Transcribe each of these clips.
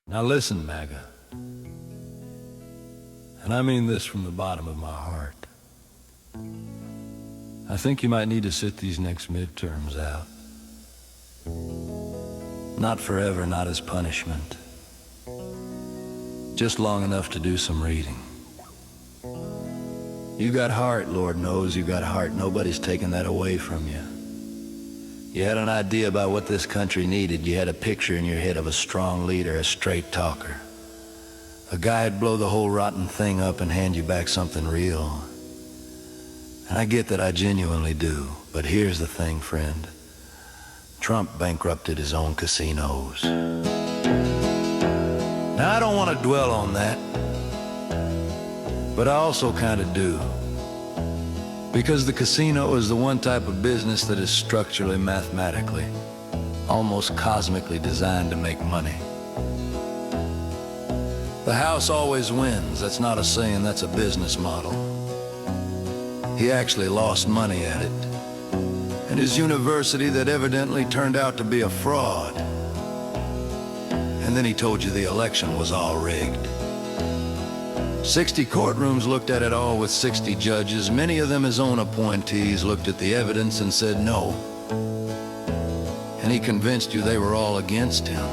Now listen, MAGA, and I mean this from the bottom of my heart. I think you might need to sit these next midterms out. Not forever, not as punishment. Just long enough to do some reading. You got heart, Lord knows you got heart. Nobody's taking that away from you. You had an idea about what this country needed. You had a picture in your head of a strong leader, a straight talker. A guy who'd blow the whole rotten thing up and hand you back something real. And I get that, I genuinely do. But here's the thing, friend. Trump bankrupted his own casinos. Now, I don't want to dwell on that, but I also kind of do. Because the casino is the one type of business that is structurally, mathematically, almost cosmically designed to make money. The house always wins. That's not a saying, that's a business model. He actually lost money at it. And his university that evidently turned out to be a fraud. And then he told you the election was all rigged. 60 courtrooms looked at it all with 60 judges. Many of them his own appointees looked at the evidence and said no. And he convinced you they were all against him.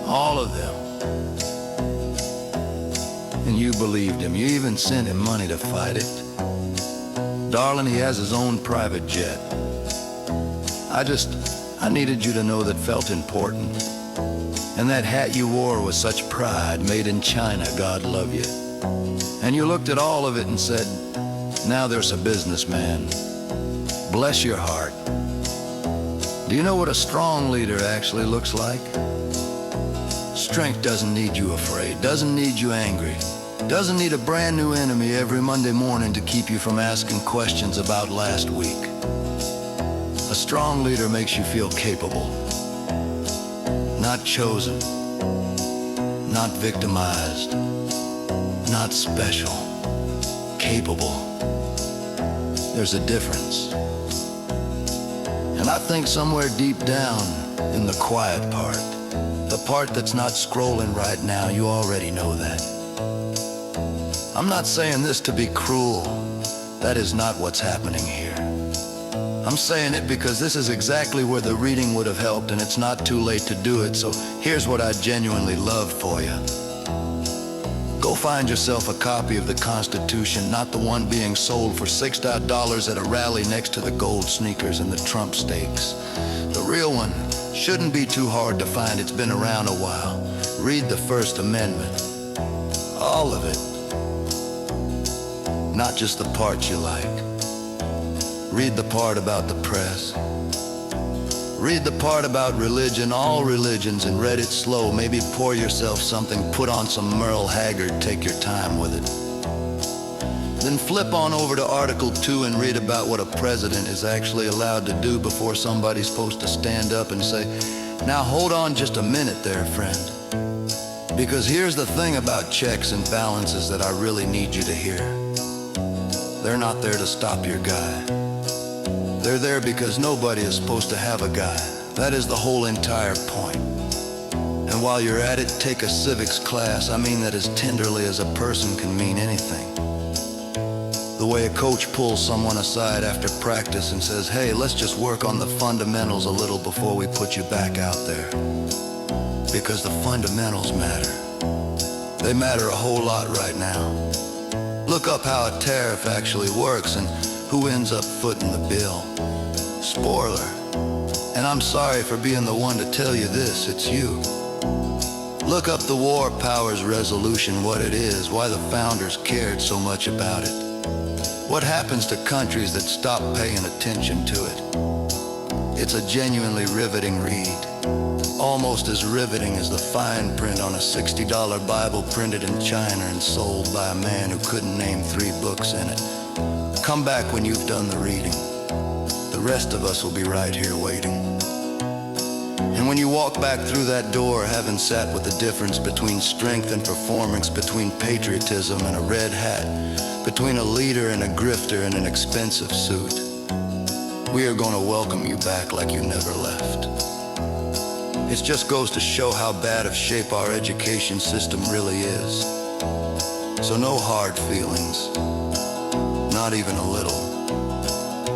All of them. And you believed him. You even sent him money to fight it. Darling, he has his own private jet. I needed you to know that felt important. And that hat you wore with such pride, made in China, God love you. And you looked at all of it and said, now there's a businessman. Bless your heart. Do you know what a strong leader actually looks like? Strength doesn't need you afraid, doesn't need you angry, doesn't need a brand new enemy every Monday morning to keep you from asking questions about last week. A strong leader makes you feel capable. Not chosen, not victimized, not special, capable. There's a difference. And I think somewhere deep down in the quiet part, the part that's not scrolling right now, you already know that. I'm not saying this to be cruel. That is not what's happening here. I'm saying it because this is exactly where the reading would have helped, and it's not too late to do it, so here's what I'd genuinely love for you. Go find yourself a copy of the Constitution, not the one being sold for $6 at a rally next to the gold sneakers and the Trump steaks. The real one shouldn't be too hard to find. It's been around a while. Read the First Amendment. All of it. Not just the parts you like. Read the part about the press. Read the part about religion, all religions, and read it slow. Maybe pour yourself something, put on some Merle Haggard, take your time with it. Then flip on over to Article 2 and read about what a president is actually allowed to do before somebody's supposed to stand up and say, now hold on just a minute there, friend. Because here's the thing about checks and balances that I really need you to hear. They're not there to stop your guy. They're there because nobody is supposed to have a guy. That is the whole entire point. And while you're at it, take a civics class. I mean that as tenderly as a person can mean anything. The way a coach pulls someone aside after practice and says, hey, let's just work on the fundamentals a little before we put you back out there. Because the fundamentals matter. They matter a whole lot right now. Look up how a tariff actually works and who ends up footing the bill. Spoiler. And I'm sorry for being the one to tell you this, it's you. Look up the War Powers Resolution, what it is, why the founders cared so much about it. What happens to countries that stop paying attention to it? It's a genuinely riveting read. Almost as riveting as the fine print on a $60 Bible printed in China and sold by a man who couldn't name 3 books in it. Come back when you've done the reading. The rest of us will be right here waiting. And when you walk back through that door, having sat with the difference between strength and performance, between patriotism and a red hat, between a leader and a grifter in an expensive suit, we are going to welcome you back like you never left. It just goes to show how bad of shape our education system really is. So no hard feelings, not even a little,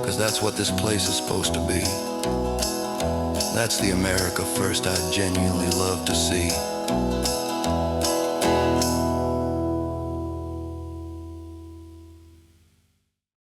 'cause that's what this place is supposed to be. That's the America First I'd genuinely love to see.